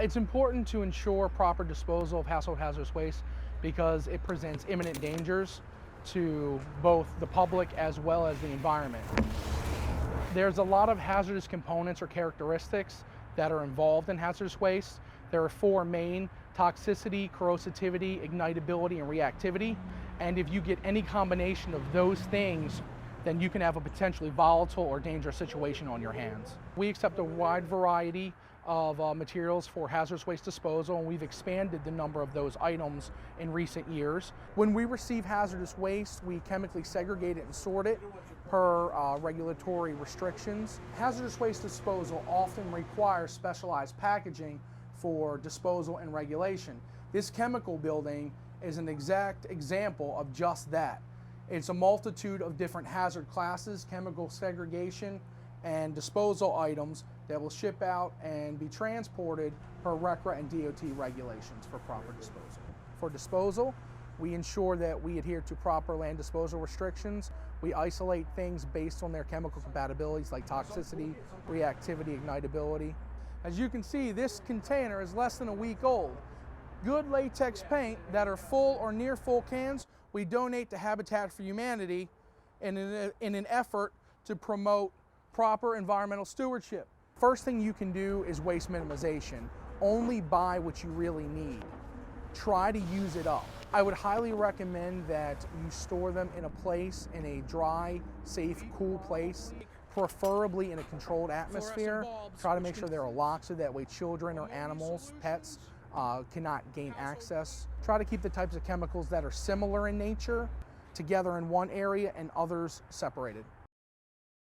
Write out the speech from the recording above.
It's important to ensure proper disposal of household hazardous waste because it presents imminent dangers to both the public as well as the environment. There's a lot of hazardous components or characteristics that are involved in hazardous waste. There are four main: toxicity, corrosivity, ignitability, and reactivity. And if you get any combination of those things, then you can have a potentially volatile or dangerous situation on your hands. We accept a wide variety of materials for hazardous waste disposal, and we've expanded the number of those items in recent years. When we receive hazardous waste, we chemically segregate it and sort it per regulatory restrictions. Hazardous waste disposal often requires specialized packaging for disposal and regulation. This chemical building is an exact example of just that. It's a multitude of different hazard classes, chemical segregation, and disposal items that will ship out and be transported per RCRA and DOT regulations for proper disposal. For disposal, we ensure that we adhere to proper land disposal restrictions. We isolate things based on their chemical compatibilities like toxicity, reactivity, ignitability. As you can see, this container is less than a week old. Good latex paint that are full or near full cans, we donate to Habitat for Humanity in an effort to promote proper environmental stewardship. First thing you can do is waste minimization. Only buy what you really need. Try to use it up. I would highly recommend that you store them in a place, in a dry, safe, cool place, preferably in a controlled atmosphere. Try to make sure there are locks so that way children or animals, pets, cannot gain access. Try to keep the types of chemicals that are similar in nature together in one area and others separated.